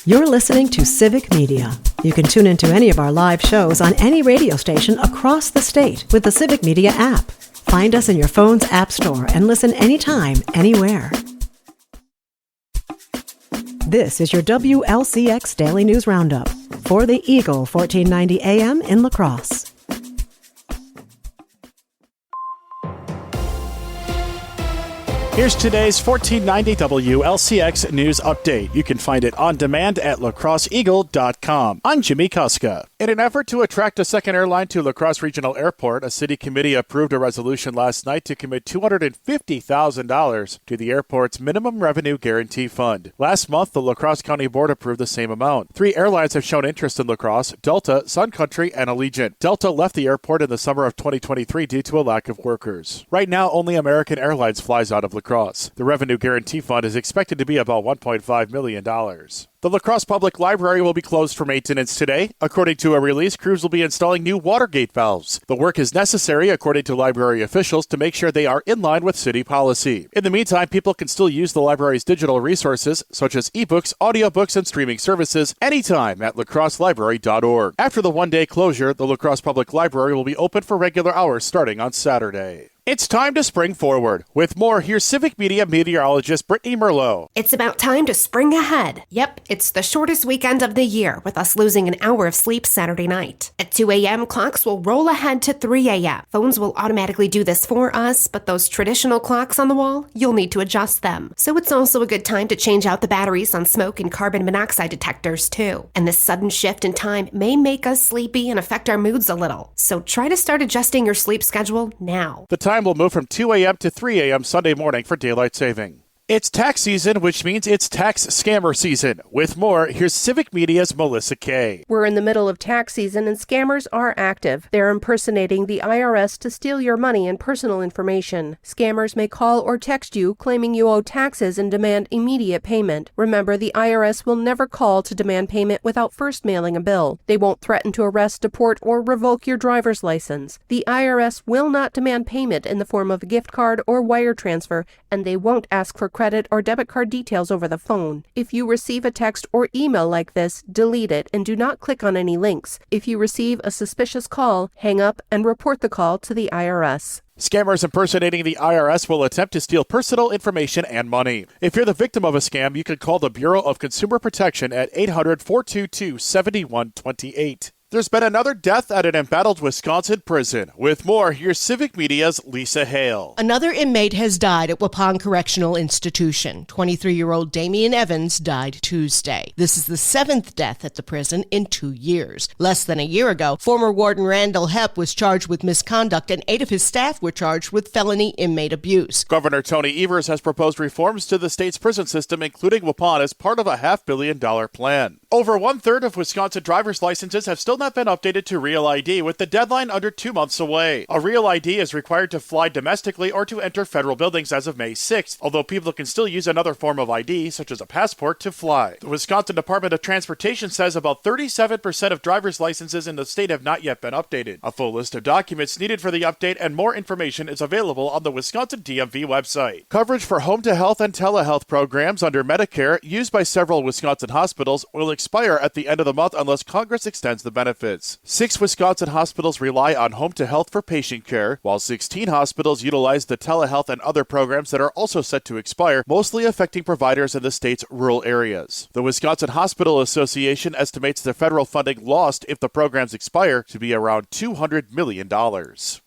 You're listening to Civic Media. You can tune into any of our live shows on any radio station across the state with the Civic Media app. Find us in your phone's app store and listen anytime, anywhere. This is your WLCX Daily News Roundup for the Eagle 1490 AM in La Crosse. Here's today's 1490 WLCX News Update. You can find it on demand at lacrosseeagle.com. I'm Jimmy Kuska. In an effort to attract a second airline to La Crosse Regional Airport, a city committee approved a resolution last night to commit $250,000 to the airport's minimum revenue guarantee fund. Last month, the La Crosse County Board approved the same amount. 3 airlines have shown interest in La Crosse: Delta, Sun Country, and Allegiant. Delta left the airport in the summer of 2023 due to a lack of workers. Right now, only American Airlines flies out of La Crosse. The Revenue Guarantee Fund is expected to be about $1.5 million. The La Crosse Public Library will be closed for maintenance today. According to a release, crews will be installing new water gate valves. The work is necessary, according to library officials, to make sure they are in line with city policy. In the meantime, people can still use the library's digital resources, such as ebooks, audiobooks, and streaming services, anytime at lacrosselibrary.org. After the one-day closure, the La Crosse Public Library will be open for regular hours starting on Saturday. It's time to spring forward. With more, here's Civic Media meteorologist Brittany Merlot. It's about time to spring ahead. Yep, it's the shortest weekend of the year, with us losing an hour of sleep Saturday night. At 2 a.m., clocks will roll ahead to 3 a.m. Phones will automatically do this for us, but those traditional clocks on the wall, you'll need to adjust them. So it's also a good time to change out the batteries on smoke and carbon monoxide detectors, too. And this sudden shift in time may make us sleepy and affect our moods a little. So try to start adjusting your sleep schedule now. The time will move from 2 a.m. to 3 a.m. Sunday morning for daylight saving. It's tax season, which means it's tax scammer season. With more, here's Civic Media's Melissa Kay. We're in the middle of tax season and scammers are active. They're impersonating the IRS to steal your money and personal information. Scammers may call or text you claiming you owe taxes and demand immediate payment. Remember, the IRS will never call to demand payment without first mailing a bill. They won't threaten to arrest, deport, or revoke your driver's license. The IRS will not demand payment in the form of a gift card or wire transfer, and they won't ask for credit or debit card details over the phone. If you receive a text or email like this, delete it and do not click on any links. If you receive a suspicious call, hang up and report the call to the IRS. Scammers impersonating the IRS will attempt to steal personal information and money. If you're the victim of a scam, you can call the Bureau of Consumer Protection at 800-422-7128. There's been another death at an embattled Wisconsin prison. With more, here's Civic Media's Lisa Hale. Another inmate has died at Waupun Correctional Institution. 23-year-old Damian Evans died Tuesday. This is the 7th death at the prison in 2 years. Less than a year ago, former Warden Randall Hepp was charged with misconduct, and 8 of his staff were charged with felony inmate abuse. Governor Tony Evers has proposed reforms to the state's prison system, including Waupun, as part of a $500 million plan. Over 1/3 of Wisconsin driver's licenses have still not been updated to Real ID, with the deadline under 2 months away. A Real ID is required to fly domestically or to enter federal buildings as of May 6th, although people can still use another form of ID, such as a passport, to fly. The Wisconsin Department of Transportation says about 37% of driver's licenses in the state have not yet been updated. A full list of documents needed for the update and more information is available on the Wisconsin DMV website. Coverage for home-to-health and telehealth programs under Medicare used by several Wisconsin hospitals will expire at the end of the month unless Congress extends the benefits. 6 Wisconsin hospitals rely on home-to-health for patient care, while 16 hospitals utilize the telehealth and other programs that are also set to expire, mostly affecting providers in the state's rural areas. The Wisconsin Hospital Association estimates the federal funding lost if the programs expire to be around $200 million.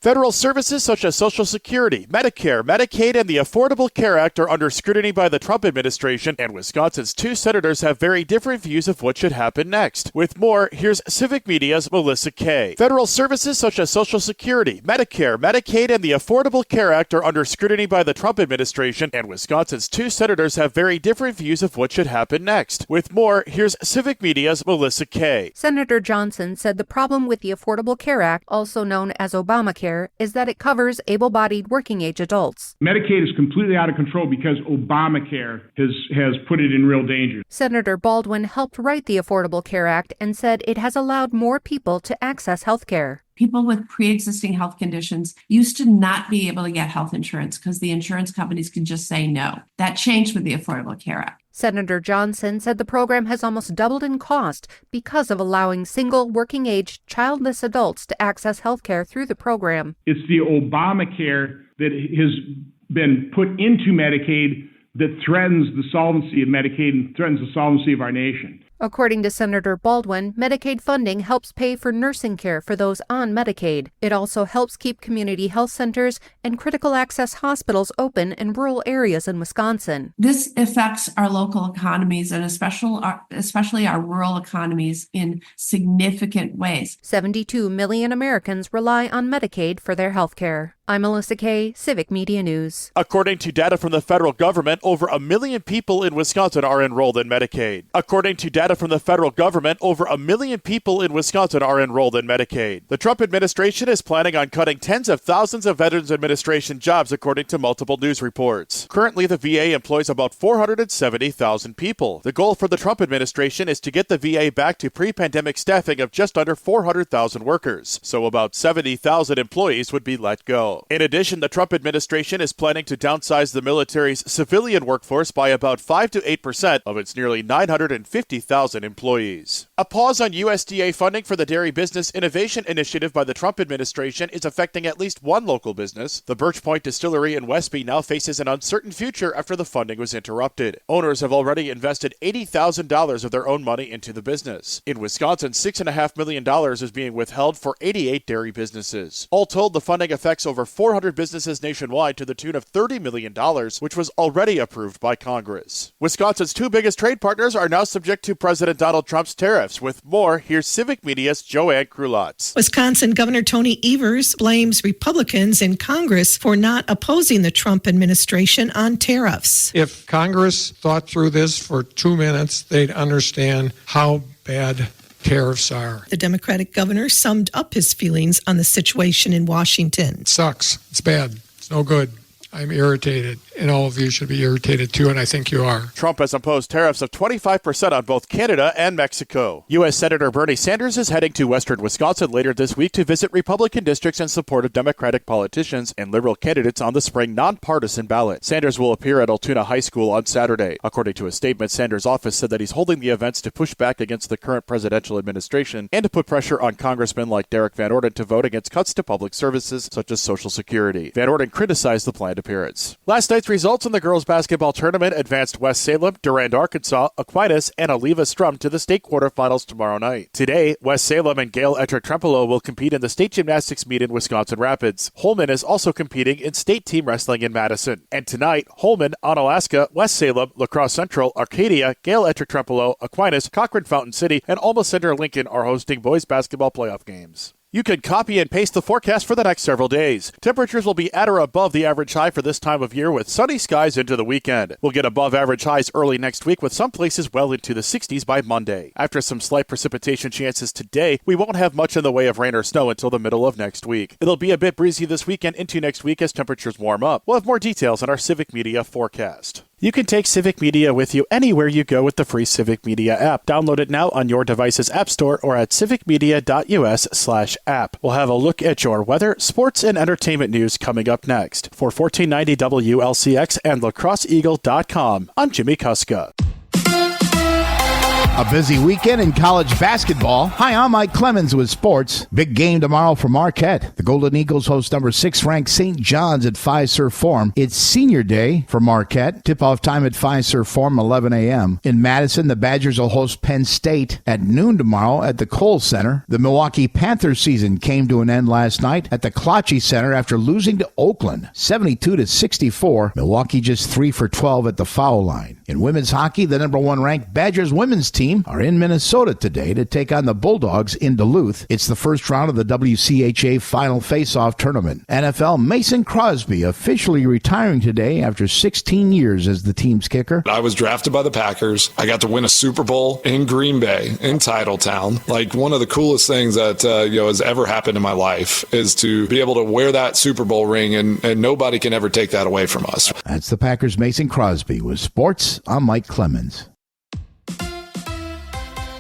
Federal services such as Social Security, Medicare, Medicaid, and the Affordable Care Act are under scrutiny by the Trump administration, and Wisconsin's 2 senators have very different views of what should happen next. With more, here's Civic Media's Melissa Kay. Federal services such as Social Security, Medicare, Medicaid, and the Affordable Care Act are under scrutiny by the Trump administration, and Wisconsin's 2 senators have very different views of what should happen next. With more, here's Civic Media's Melissa Kay. Senator Johnson said the problem with the Affordable Care Act, also known as Obamacare, is that it covers able-bodied working-age adults. Medicaid is completely out of control because Obamacare has put it in real danger. Senator Baldwin helped write the Affordable Care Act and said it has allowed more people to access health care. People with pre-existing health conditions used to not be able to get health insurance because the insurance companies could just say no. That changed with the Affordable Care Act. Senator Johnson said the program has almost doubled in cost because of allowing single, working-age, childless adults to access health care through the program. It's the Obamacare that has been put into Medicaid that threatens the solvency of Medicaid and threatens the solvency of our nation. According to Senator Baldwin, Medicaid funding helps pay for nursing care for those on Medicaid. It also helps keep community health centers and critical access hospitals open in rural areas in Wisconsin. This affects our local economies and especially our rural economies in significant ways. 72 million Americans rely on Medicaid for their health care. I'm Melissa Kay, Civic Media News. According to data from the federal government, over 1 million people in Wisconsin are enrolled in Medicaid. According to data from the federal government, over 1 million people in Wisconsin are enrolled in Medicaid. The Trump administration is planning on cutting tens of thousands of Veterans Administration jobs, according to multiple news reports. Currently, the VA employs about 470,000 people. The goal for the Trump administration is to get the VA back to pre-pandemic staffing of just under 400,000 workers, so about 70,000 employees would be let go. In addition, the Trump administration is planning to downsize the military's civilian workforce by about 5 to 8% of its nearly 950,000 employees. A pause on USDA funding for the Dairy Business Innovation Initiative by the Trump administration is affecting at least one local business. The Birch Point Distillery in Westby now faces an uncertain future after the funding was interrupted. Owners have already invested $80,000 of their own money into the business. In Wisconsin, $6.5 million is being withheld for 88 dairy businesses. All told, the funding affects over 400 businesses nationwide to the tune of $30 million, which was already approved by Congress. Wisconsin's two biggest trade partners are now subject to President Donald Trump's tariffs. With more, here's Civic Media's Joanne Krulotz. Wisconsin Governor Tony Evers blames Republicans in Congress for not opposing the Trump administration on tariffs. If Congress thought through this for 2 minutes, they'd understand how bad tariffs are. The Democratic governor summed up his feelings on the situation in Washington. It sucks. It's bad. It's no good. I'm irritated, and all of you should be irritated too, and I think you are. Trump has imposed tariffs of 25% on both Canada and Mexico. U.S. Senator Bernie Sanders is heading to western Wisconsin later this week to visit Republican districts in support of Democratic politicians and liberal candidates on the spring nonpartisan ballot. Sanders will appear at Altoona High School on Saturday. According to a statement, Sanders' office said that he's holding the events to push back against the current presidential administration and to put pressure on congressmen like Derek Van Orden to vote against cuts to public services such as Social Security. Van Orden criticized the planned appearance. Last night's results in the girls' basketball tournament advanced West Salem, Durand, Arkansas, Aquinas, and Oliva Strum to the state quarterfinals tomorrow night. Today, West Salem and Gail Ettrick-Trempolo will compete in the state gymnastics meet in Wisconsin Rapids. Holman is also competing in state team wrestling in Madison. And tonight, Holman, Onalaska, West Salem, La Crosse Central, Arcadia, Gail Ettrick-Trempolo, Aquinas, Cochrane Fountain City, and Alma Center Lincoln are hosting boys basketball playoff games. You can copy and paste the forecast for the next several days. Temperatures will be at or above the average high for this time of year with sunny skies into the weekend. We'll get above average highs early next week with some places well into the 60s by Monday. After some slight precipitation chances today, we won't have much in the way of rain or snow until the middle of next week. It'll be a bit breezy this weekend into next week as temperatures warm up. We'll have more details on our Civic Media forecast. You can take Civic Media with you anywhere you go with the free Civic Media app. Download it now on your device's app store or at civicmedia.us/app. We'll have a look at your weather, sports, and entertainment news coming up next. For 1490 WLCX and lacrosseeagle.com, I'm Jimmy Kuska. A busy weekend in college basketball. Hi, I'm Mike Clemens with sports. Big game tomorrow for Marquette. The Golden Eagles host number 6 ranked St. John's at Fiserv Forum. It's senior day for Marquette. Tip-off time at Fiserv Forum, 11 a.m. In Madison, the Badgers will host Penn State at noon tomorrow at the Kohl Center. The Milwaukee Panthers season came to an end last night at the Klotchie Center after losing to Oakland, 72-64. Milwaukee just 3 for 12 at the foul line. In women's hockey, the number 1 ranked Badgers women's team are in Minnesota today to take on the Bulldogs in Duluth. It's the first round of the WCHA Final Face-Off Tournament. NFL Mason Crosby officially retiring today after 16 years as the team's kicker. I was drafted by the Packers. I got to win a Super Bowl in Green Bay, in Titletown. Like, one of the coolest things that has ever happened in my life is to be able to wear that Super Bowl ring, and nobody can ever take that away from us. That's the Packers' Mason Crosby. With sports, I'm Mike Clemens.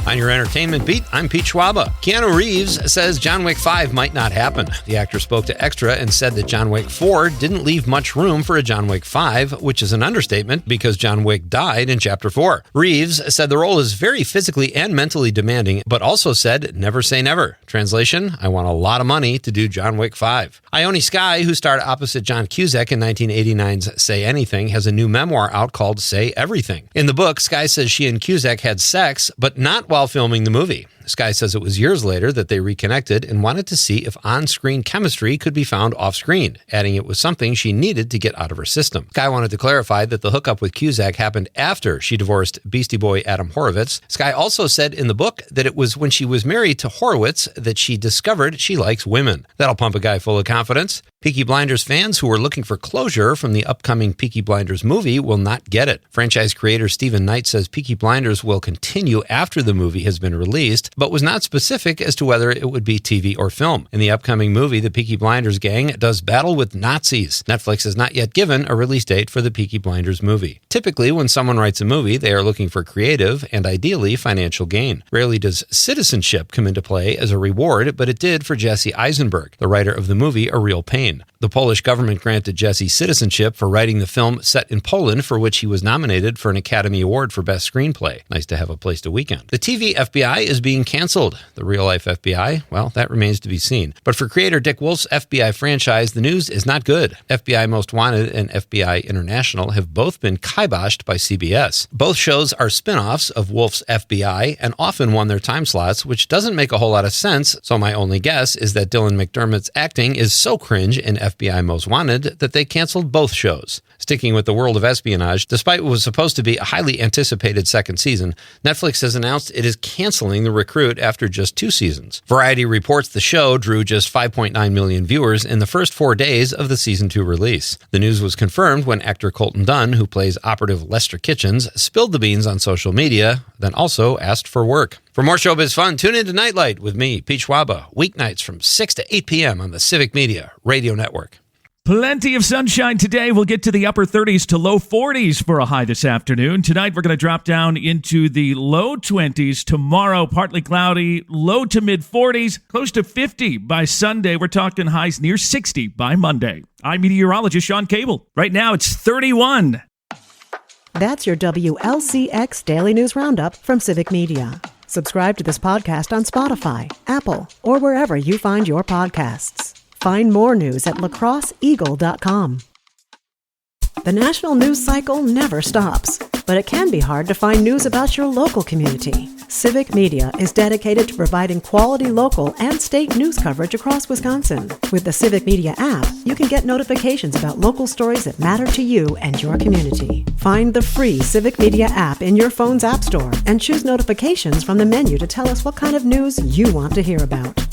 On your entertainment beat, I'm Pete Schwaba. Keanu Reeves says John Wick 5 might not happen. The actor spoke to Extra and said that John Wick 4 didn't leave much room for a John Wick 5, which is an understatement because John Wick died in Chapter 4. Reeves said the role is very physically and mentally demanding, but also said never say never. Translation, I want a lot of money to do John Wick 5. Ione Skye, who starred opposite John Cusack in 1989's Say Anything, has a new memoir out called Say Everything. In the book, Skye says she and Cusack had sex, but not while filming the movie. Skye says it was years later that they reconnected and wanted to see if on-screen chemistry could be found off-screen, adding it was something she needed to get out of her system. Skye wanted to clarify that the hookup with Cusack happened after she divorced Beastie Boy Adam Horovitz. Skye also said in the book that it was when she was married to Horowitz that she discovered she likes women. That'll pump a guy full of confidence. Peaky Blinders fans who were looking for closure from the upcoming Peaky Blinders movie will not get it. Franchise creator Stephen Knight says Peaky Blinders will continue after the movie has been released, but was not specific as to whether it would be TV or film. In the upcoming movie, the Peaky Blinders gang does battle with Nazis. Netflix has not yet given a release date for the Peaky Blinders movie. Typically, when someone writes a movie, they are looking for creative and ideally financial gain. Rarely does citizenship come into play as a reward, but it did for Jesse Eisenberg, the writer of the movie A Real Pain. The Polish government granted Jesse citizenship for writing the film set in Poland, for which he was nominated for an Academy Award for Best Screenplay. Nice to have a place to weekend. The TV FBI is being canceled. The real-life FBI, well, that remains to be seen. But for creator Dick Wolf's FBI franchise, the news is not good. FBI Most Wanted and FBI International have both been kiboshed by CBS. Both shows are spin-offs of Wolf's FBI and often won their time slots, which doesn't make a whole lot of sense, so my only guess is that Dylan McDermott's acting is so cringe in FBI Most Wanted that they canceled both shows. Sticking with the world of espionage, despite what was supposed to be a highly anticipated second season, Netflix has announced it is canceling The Recruit after just 2 seasons. Variety reports the show drew just 5.9 million viewers in the first 4 days of the season 2 release. The news was confirmed when actor Colton Dunn, who plays operative Lester Kitchens, spilled the beans on social media, then also asked for work. For more showbiz fun, tune in to Nightlight with me, Pete Schwaba, weeknights from 6 to 8 p.m. on the Civic Media Radio Network. Plenty of sunshine today. We'll get to the upper 30s to low 40s for a high this afternoon. Tonight, we're going to drop down into the low 20s. Tomorrow, partly cloudy, low to mid 40s, close to 50 by Sunday. We're talking highs near 60 by Monday. I'm meteorologist Sean Cable. Right now, it's 31. That's your WLCX Daily News Roundup from Civic Media. Subscribe to this podcast on Spotify, Apple, or wherever you find your podcasts. Find more news at lacrosseeagle.com. The national news cycle never stops, but it can be hard to find news about your local community. Civic Media is dedicated to providing quality local and state news coverage across Wisconsin. With the Civic Media app, you can get notifications about local stories that matter to you and your community. Find the free Civic Media app in your phone's app store and choose notifications from the menu to tell us what kind of news you want to hear about.